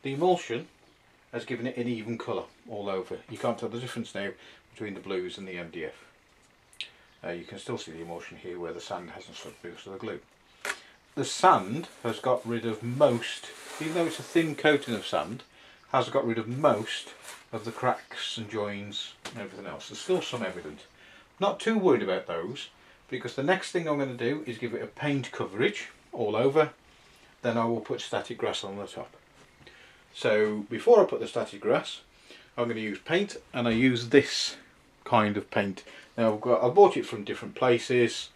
The emulsion has given it an even colour all over. You can't tell the difference now between the blues and the MDF. You can still see the emulsion here where the sand hasn't stuck because of the glue. The sand has got rid of most, even though it's a thin coating of sand, has got rid of most of the cracks and joins and everything else. There's still some evident. Not too worried about those, because the next thing I'm going to do is give it a paint coverage all over. Then I will put static grass on the top. So before I put the static grass, I'm going to use paint, and I use this kind of paint. Now I bought it from different places,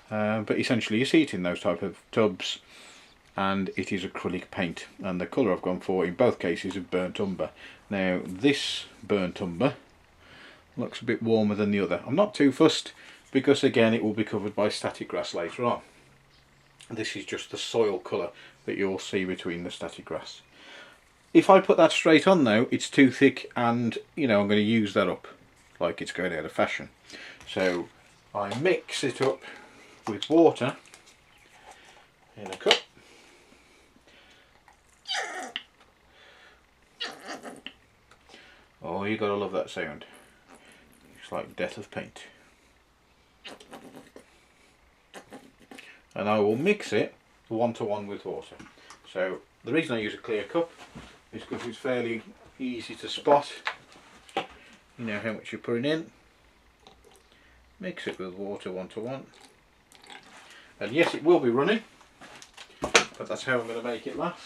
but essentially you see it in those type of tubs, and it is acrylic paint, and the colour I've gone for in both cases is burnt umber. Now this burnt umber looks a bit warmer than the other. I'm not too fussed, because again it will be covered by static grass later on. This is just the soil colour that you'll see between the static grass. If I put that straight on though, it's too thick, and you know I'm going to use that up like it's going out of fashion. So I mix it up with water in a cup. Oh, you gotta love that sound. It's like death of paint. And I will mix it 1-to-1 with water. So the reason I use a clear cup is because it's fairly easy to spot. You know how much you're putting in. Mix it with water 1-to-1. And yes, it will be running, but that's how I'm going to make it last.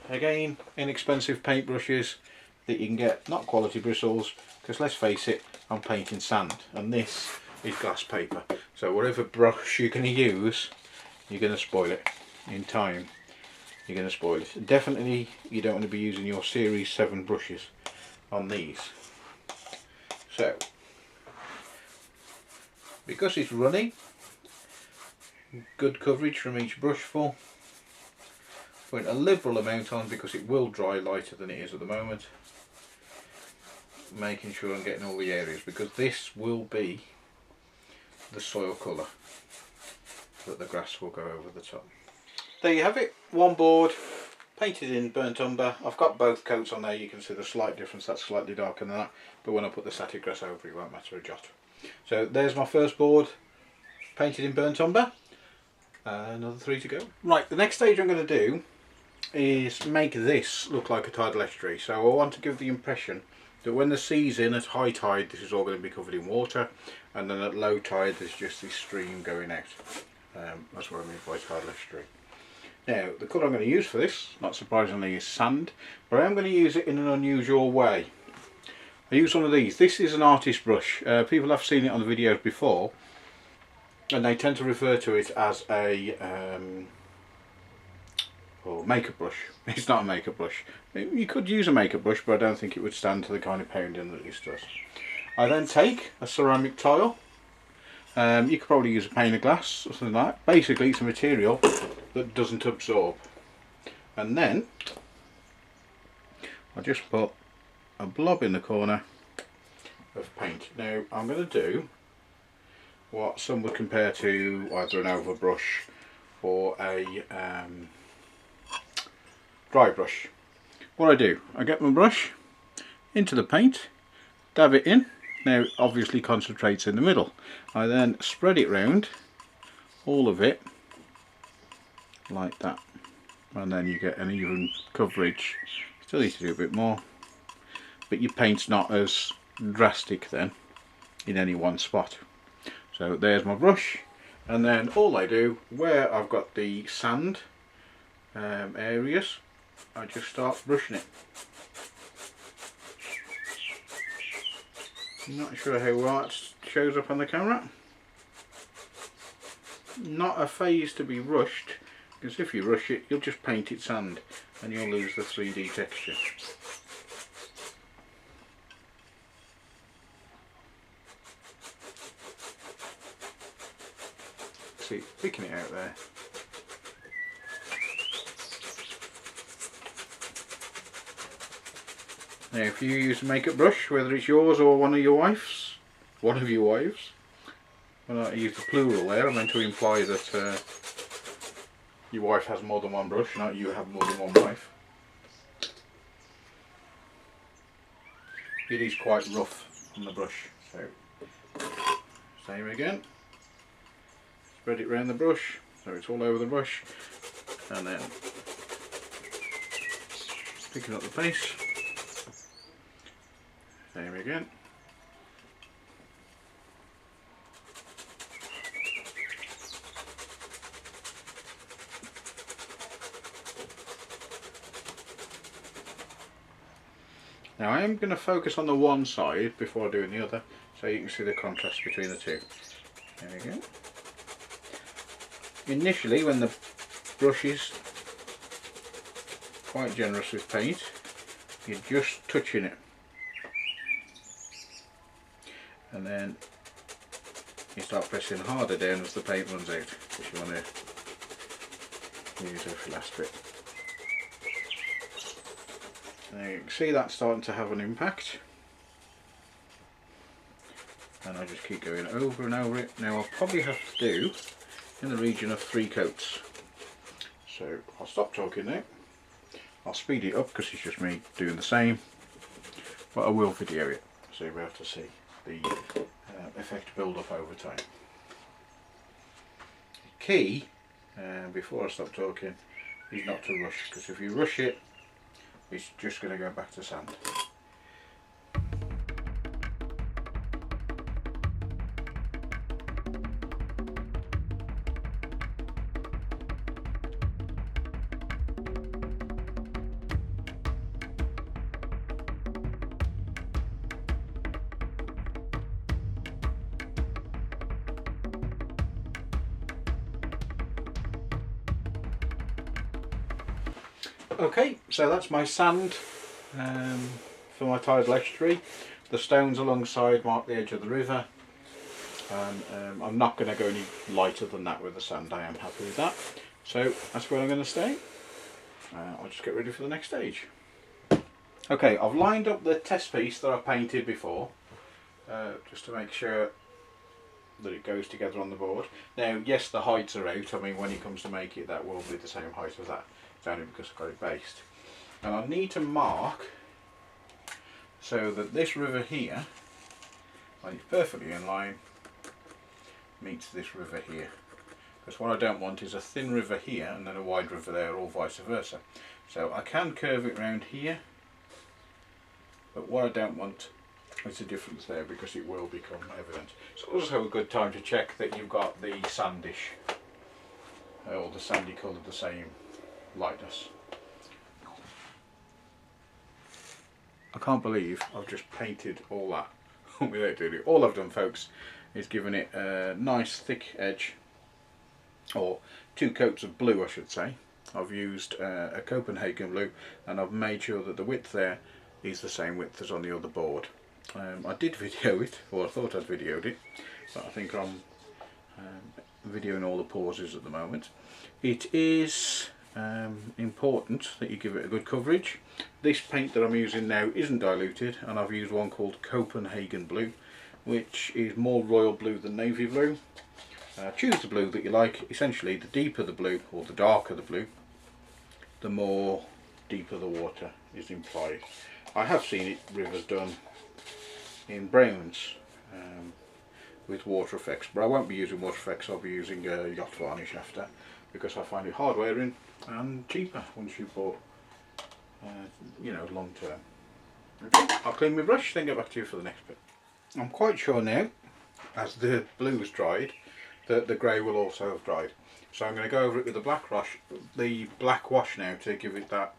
Again, inexpensive paintbrushes that you can get, not quality bristles, because let's face it, I'm painting sand and this is glass paper. So whatever brush you're going to use, you're going to spoil it in time. You're going to spoil it. Definitely you don't want to be using your Series 7 brushes on these. So, because it's running, good coverage from each brushful. Put a liberal amount on because it will dry lighter than it is at the moment. Making sure I'm getting all the areas, because this will be the soil colour that the grass will go over the top. There you have it, one board painted in burnt umber. I've got both coats on there. You can see the slight difference, that's slightly darker than that, but when I put the static grass over it won't matter a jot. So there's my first board painted in burnt umber. Another 3 to go. Right, the next stage I'm going to do is make this look like a tidal estuary. So I want to give the impression that when the sea's in at high tide, this is all going to be covered in water, and then at low tide there's just this stream going out. That's what I mean by tidal estuary. Now the colour I'm going to use for this, not surprisingly, is sand, but I am going to use it in an unusual way. I use one of these. This is an artist brush. People have seen it on the videos before, and they tend to refer to it as a makeup brush. It's not a makeup brush. You could use a makeup brush, but I don't think it would stand to the kind of pounding that this does. I then take a ceramic tile. You could probably use a pane of glass or something like that. Basically it's a material that doesn't absorb. And then I just put a blob in the corner of paint. Now I'm going to do what some would compare to either an overbrush or a dry brush. What I do, I get my brush into the paint, dab it in. Now it obviously concentrates in the middle. I then spread it round, all of it, like that, and then you get an even coverage. Still need to do a bit more, but your paint's not as drastic then in any one spot. So there's my brush, and then all I do, where I've got the sand areas, I just start brushing it. I'm not sure how well it shows up on the camera. Not a phase to be rushed, because if you rush it you'll just paint it sand and you'll lose the 3D texture. See, picking it out there. Now if you use a makeup brush, whether it's yours or one of your wives, when I use the plural there, I meant to imply that your wife has more than one brush, not you have more than one wife. It is quite rough on the brush, so same again. Spread it around the brush so it's all over the brush, and then picking up the paste. Same again. Now I am going to focus on the one side before doing the other, so you can see the contrast between the two. There we go. Initially, when the brush is quite generous with paint, you're just touching it, and then you start pressing harder down as the paint runs out, because you want to use every last bit. Now you can see that's starting to have an impact, and I just keep going over and over it. Now I'll probably have to do in the region of 3 coats, so I'll stop talking now. I'll speed it up because it's just me doing the same, but I will video it so you'll be able to see the effect build up over time. The key, before I stop talking, is not to rush, because if you rush it, it's just going to go back to sand. Okay, so that's my sand for my tidal estuary. The stones alongside mark the edge of the river, and I'm not going to go any lighter than that with the sand. I am happy with that. So that's where I'm going to stay. I'll just get ready for the next stage. Okay, I've lined up the test piece that I painted before, just to make sure that it goes together on the board. Now, yes, the heights are out. I mean, when it comes to make it, that will be the same height as that. It's only because I've got it based. And I need to mark so that this river here, when it's perfectly in line, meets this river here. Because what I don't want is a thin river here and then a wide river there, or vice versa. So I can curve it round here, but what I don't want is a difference there, because it will become evident. It's also a good time to check that you've got the sandish or the sandy colour the same lightness. I can't believe I've just painted all that without doing it. All I've done, folks, is given it a nice thick edge, or 2 coats of blue I should say. I've used a Copenhagen blue, and I've made sure that the width there is the same width as on the other board. I did video it, or I thought I'd videoed it, but I think I'm videoing all the pauses at the moment. It is important that you give it a good coverage. This paint that I'm using now isn't diluted, and I've used one called Copenhagen blue, which is more royal blue than navy blue. Choose the blue that you like. Essentially, the deeper the blue, or the darker the blue, the more deeper the water is implied. I have seen it rivers done in browns with water effects, but I won't be using water effects. I'll be using yacht varnish after, because I find it hard wearing and cheaper once you've bought you know, long term. Okay, I'll clean my brush, then get back to you for the next bit. I'm quite sure now, as the blue's dried, that the grey will also have dried. So I'm going to go over it with the black wash now to give it that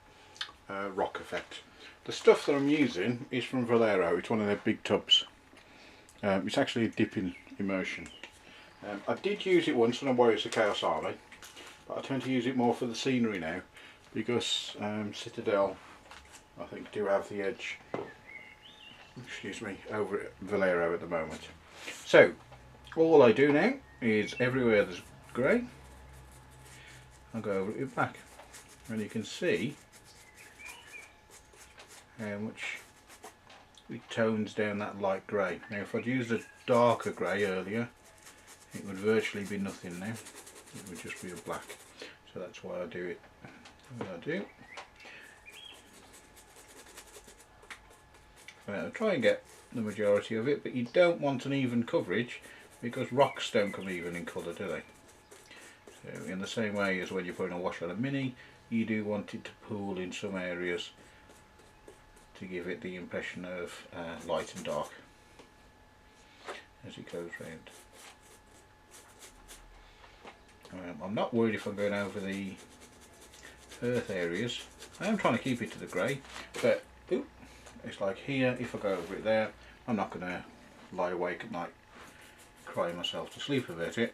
rock effect. The stuff that I'm using is from Valero. It's one of their big tubs. It's actually a dipping immersion. I did use it once on a Warriors of Chaos Army, but I tend to use it more for the scenery now, because Citadel, I think, do have the edge, excuse me, over at Valero at the moment. So all I do now is, everywhere there's grey, I'll go over it with black, and you can see how much it tones down that light grey. Now if I'd used a darker grey earlier, it would virtually be nothing now. It would just be a black. so that's why I do it the way I do. I'll try and get the majority of it, but you don't want an even coverage because rocks don't come even in colour, do they? So in the same way as when you're putting a wash on a Mini, you do want it to pool in some areas to give it the impression of light and dark as it goes round. I'm not worried if I'm going over the earth areas. I am trying to keep it to the grey, but it's like here, if I go over it there, I'm not going to lie awake at night crying myself to sleep about it,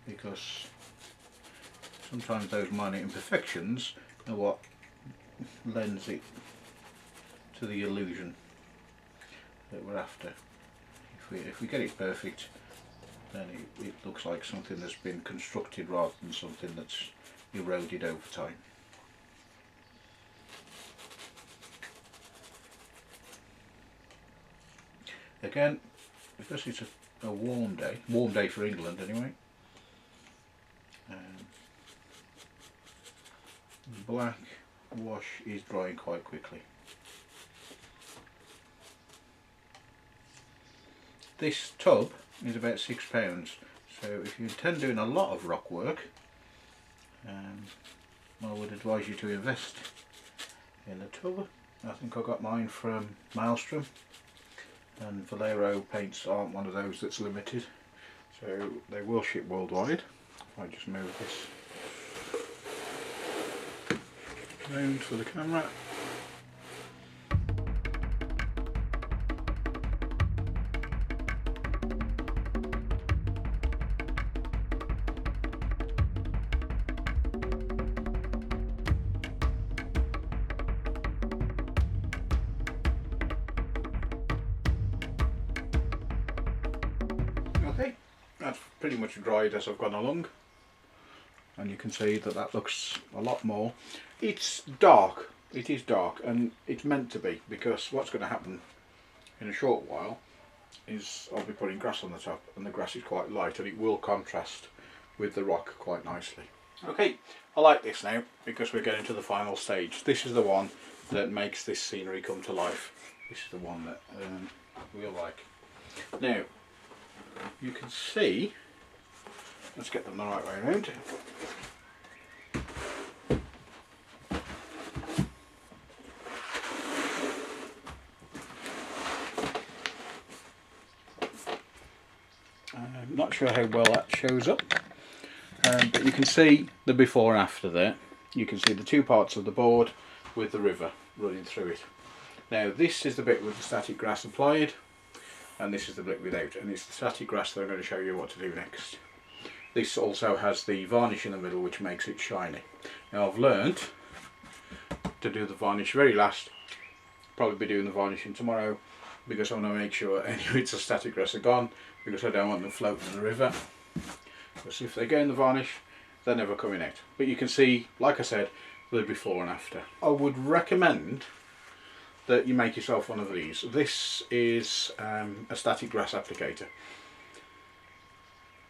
because sometimes those minor imperfections are what lends it to the illusion that we're after. If we get it perfect, then it looks like something that's been constructed rather than something that's eroded over time. Again, because it's a warm day for England anyway, the black wash is drying quite quickly. This tub is about £6, so if you intend doing a lot of rock work, I would advise you to invest in a tub. I think I got mine from Maelstrom, and Valero paints aren't one of those that's limited, so they will ship worldwide. If I just move this round for the camera. Okay, that's pretty much dried as I've gone along, and you can see that that looks a lot more. It's dark, it is dark, and it's meant to be, because what's going to happen in a short while is I'll be putting grass on the top, and the grass is quite light and it will contrast with the rock quite nicely. Okay, I like this now because we're getting to the final stage. This is the one that makes this scenery come to life. This is the one that we'll like. Now, you can see, let's get them the right way around. I'm not sure how well that shows up, but you can see the before and after there. You can see the two parts of the board with the river running through it. Now this is the bit with the static grass applied, and this is the bit without, and it's the static grass that I'm going to show you what to do next. This also has the varnish in the middle, which makes it shiny. Now I've learned to do the varnish very last, probably be doing the varnishing tomorrow, because I want to make sure any bits of static grass are gone, because I don't want them floating in the river, because if they go in the varnish they're never coming out. But you can see, like I said, the before and after. I would recommend that you make yourself one of these. This is a static grass applicator.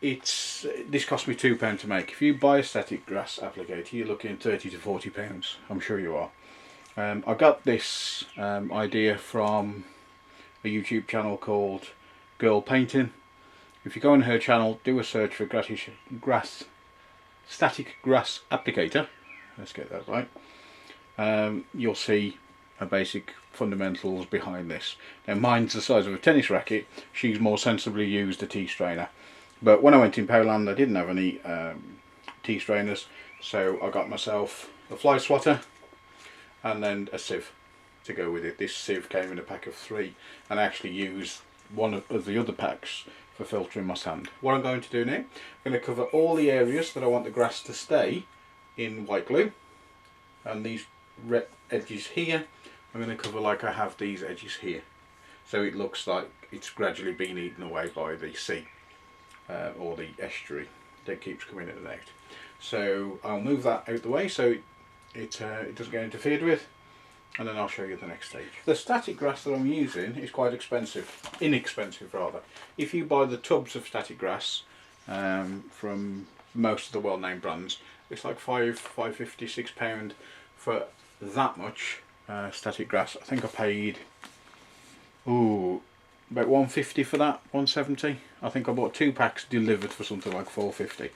This cost me £2 to make. If you buy a static grass applicator, you're looking at £30 to £40. I'm sure you are. I got this idea from a YouTube channel called Girl Painting. If you go on her channel, do a search for static grass applicator. Let's get that right. You'll see a basic fundamentals behind this. Now mine's the size of a tennis racket. She's more sensibly used a tea strainer. But when I went in Poland I didn't have any tea strainers, so I got myself a fly swatter and then a sieve to go with it. This sieve came in a pack of 3, and I actually used one of the other packs for filtering my sand. What I'm going to do now, I'm going to cover all the areas that I want the grass to stay in white glue, and these red edges here I'm going to cover like I have these edges here, so it looks like it's gradually been eaten away by the sea or the estuary that keeps coming in and out. So I'll move that out the way so it doesn't get interfered with, and then I'll show you the next stage. The static grass that I'm using is quite inexpensive rather. If you buy the tubs of static grass, from most of the well-named brands. It's like £5.50, £6 for that much static grass. I think I paid about £1.50 for that, £1.70. I think I bought 2 packs delivered for something like £4.50,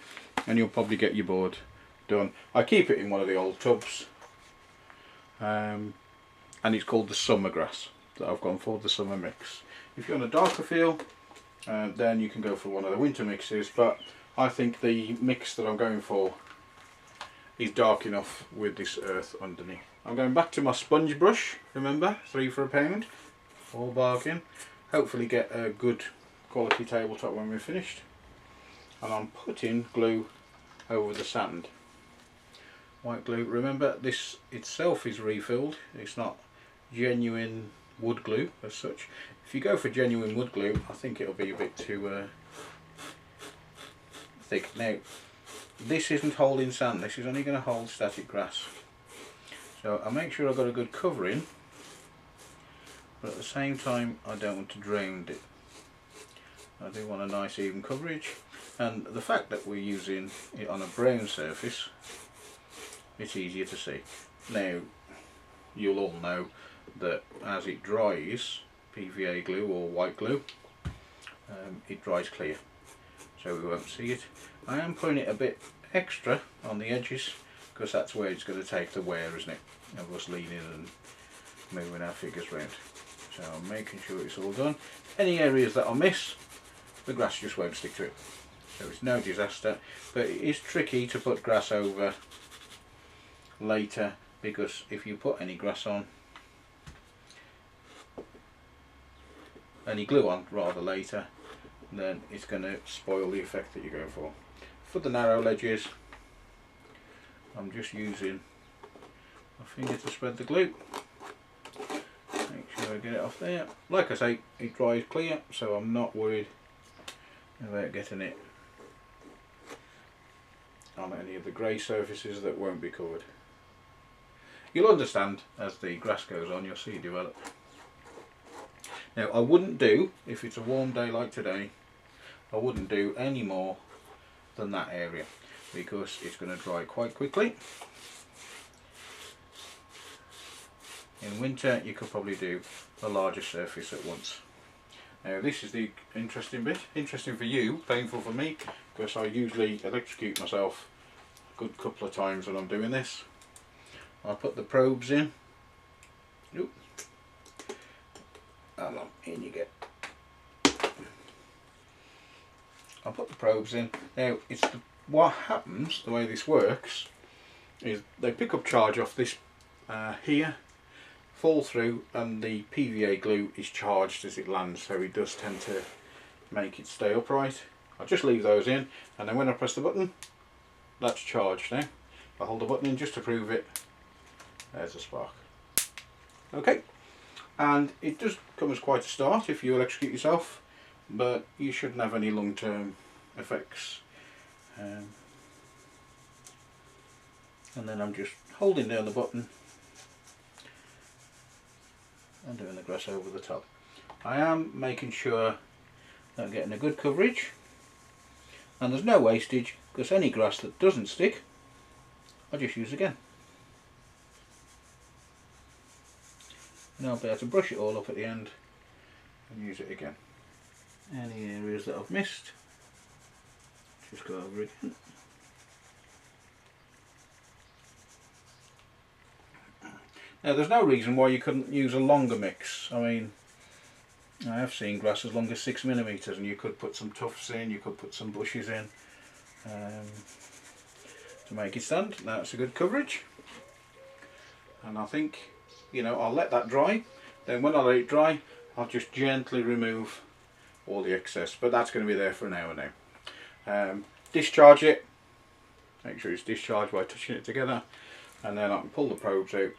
and you'll probably get your board done. I keep it in one of the old tubs, and it's called the summer grass that I've gone for, the summer mix. If you're on a darker feel, then you can go for one of the winter mixes, but I think the mix that I'm going for is dark enough with this earth underneath. I'm going back to my sponge brush, remember, 3 for £1, all bargain. Hopefully get a good quality tabletop when we're finished. And I'm putting glue over the sand. White glue, remember this itself is refilled, it's not genuine wood glue as such. If you go for genuine wood glue, I think it'll be a bit too thick. Now, this isn't holding sand, this is only going to hold static grass. So I make sure I've got a good covering, but at the same time I don't want to drown it. I do want a nice even coverage, and the fact that we're using it on a brown surface, it's easier to see. Now, you'll all know that as it dries, PVA glue or white glue, it dries clear, so we won't see it. I am putting it a bit extra on the edges because that's where it's going to take the wear, isn't it, of us leaning and moving our figures round. So I'm making sure it's all done. Any areas that I miss, the grass just won't stick to it, so it's no disaster. But it is tricky to put grass over later, because if you put any grass on, any glue on rather later, then it's going to spoil the effect that you're going for. For the narrow ledges, I'm just using my finger to spread the glue. Make sure I get it off there. Like I say, it dries clear, so I'm not worried about getting it on any of the grey surfaces that won't be covered. You'll understand as the grass goes on, you'll see it develop. Now, I wouldn't do, if it's a warm day like today, I wouldn't do any more than that area, because it's going to dry quite quickly. In winter you could probably do a larger surface at once. Now this is the interesting bit, interesting for you, painful for me, because I usually electrocute myself a good couple of times when I'm doing this. I'll put the probes in. Oop. And in you get. I'll put the probes in. Now, what happens, the way this works, is they pick up charge off this here, fall through, and the PVA glue is charged as it lands, so it does tend to make it stay upright. I'll just leave those in, and then when I press the button, that's charged now. I'll hold the button in just to prove it. There's a spark. Okay, and it does come as quite a start if you electrocute yourself, but you shouldn't have any long-term effects. And then I'm just holding down the button and doing the grass over the top. I am making sure that I'm getting a good coverage, and there's no wastage, because any grass that doesn't stick I just use again. And I'll be able to brush it all up at the end and use it again. Any areas that I've missed, just go over again. Now there's no reason why you couldn't use a longer mix. I mean, I have seen grass as long as 6mm, and you could put some tufts in, you could put some bushes in to make it stand. That's a good coverage. And I think, you know, I'll let that dry. Then when I let it dry, I'll just gently remove all the excess, but that's going to be there for an hour now. Discharge it, make sure it's discharged by touching it together, and then I can pull the probes out,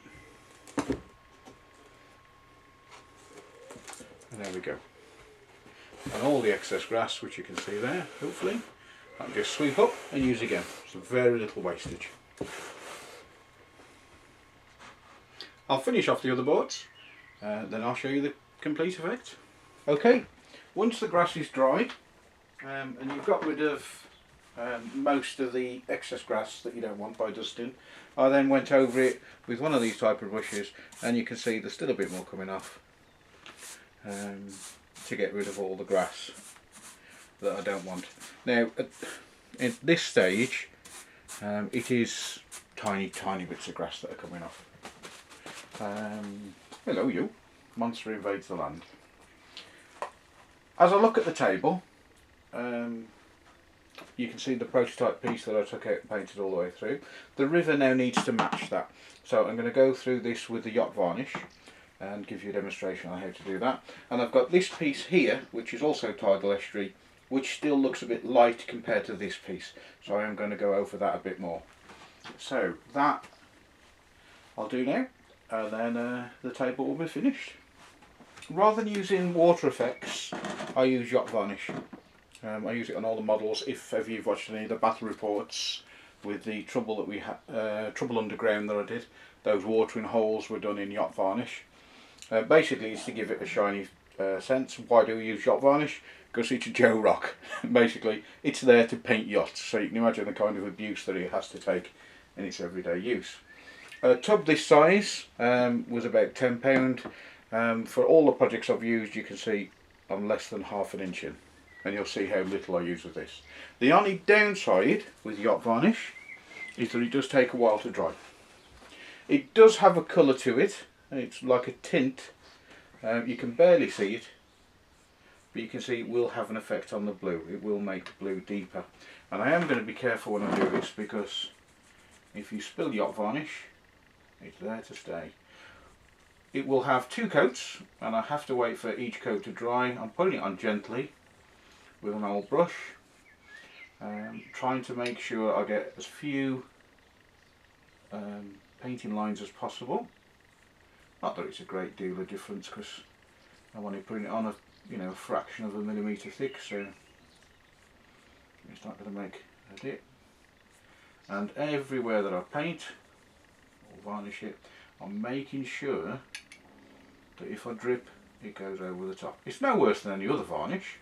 and there we go. And all the excess grass, which you can see there, hopefully, I can just sweep up and use again. So very little wastage. I'll finish off the other boards, then I'll show you the complete effect. Okay, once the grass is dried, and you've got rid of most of the excess grass that you don't want by dusting. I then went over it with one of these type of brushes, and you can see there's still a bit more coming off, to get rid of all the grass that I don't want. Now at this stage it is tiny bits of grass that are coming off. Hello you, monster invades the land. As I look at the table, you can see the prototype piece that I took out and painted all the way through. The river now needs to match that, so I'm going to go through this with the yacht varnish and give you a demonstration on how to do that. And I've got this piece here, which is also tidal estuary, which still looks a bit light compared to this piece, so I am going to go over that a bit more. So that I'll do now, and then the table will be finished. Rather than using water effects, I use yacht varnish. I use it on all the models. If ever you've watched any of the battle reports with the trouble that we had, trouble underground that I did, those watering holes were done in yacht varnish. Basically, it's to give it a shiny sense. Why do we use yacht varnish? Because it's a Joe Rock. Basically, it's there to paint yachts, so you can imagine the kind of abuse that it has to take in its everyday use. A tub this size was about £10. For all the projects I've used, you can see I'm less than ½ an inch in, and you'll see how little I use with this. The only downside with yacht varnish is that it does take a while to dry. It does have a colour to it, it's like a tint. You can barely see it, but you can see it will have an effect on the blue. It will make the blue deeper. And I am going to be careful when I do this, because if you spill yacht varnish, it's there to stay. It will have 2 coats, and I have to wait for each coat to dry. I'm putting it on gently with an old brush, trying to make sure I get as few painting lines as possible. Not that it's a great deal of difference, because I'm only putting it on a fraction of a millimetre thick, so it's not going to make a dip. And everywhere that I paint or varnish it, I'm making sure that if I drip, it goes over the top. It's no worse than any other varnish.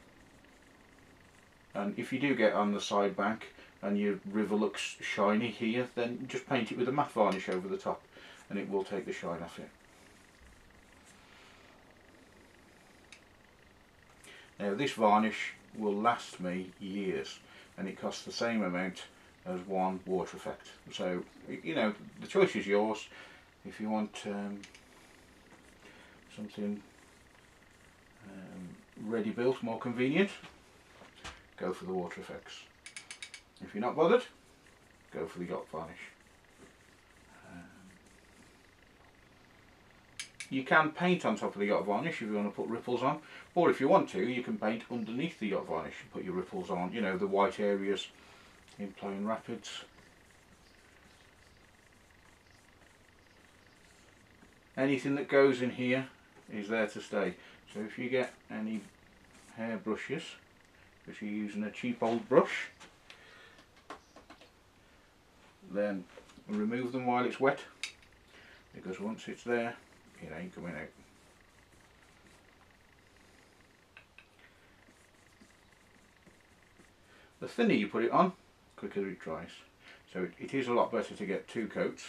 And if you do get on the side bank and your river looks shiny here, then just paint it with a matte varnish over the top, and it will take the shine off it. Now this varnish will last me years, and it costs the same amount as one water effect. So, the choice is yours. If you want something ready built, more convenient, go for the water effects. If you're not bothered, go for the yacht varnish. You can paint on top of the yacht varnish if you want to put ripples on, or if you want to, you can paint underneath the yacht varnish and put your ripples on, the white areas in Plane Rapids. Anything that goes in here is there to stay. So if you get any hair brushes, if you're using a cheap old brush, then remove them while it's wet, because once it's there, it ain't coming out. The thinner you put it on, quicker it dries. So it is a lot better to get 2 coats.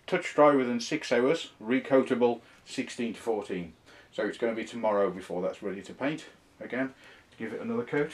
Touch dry within 6 hours, recoatable 16 to 14. So it's going to be tomorrow before that's ready to paint again, to give it another coat.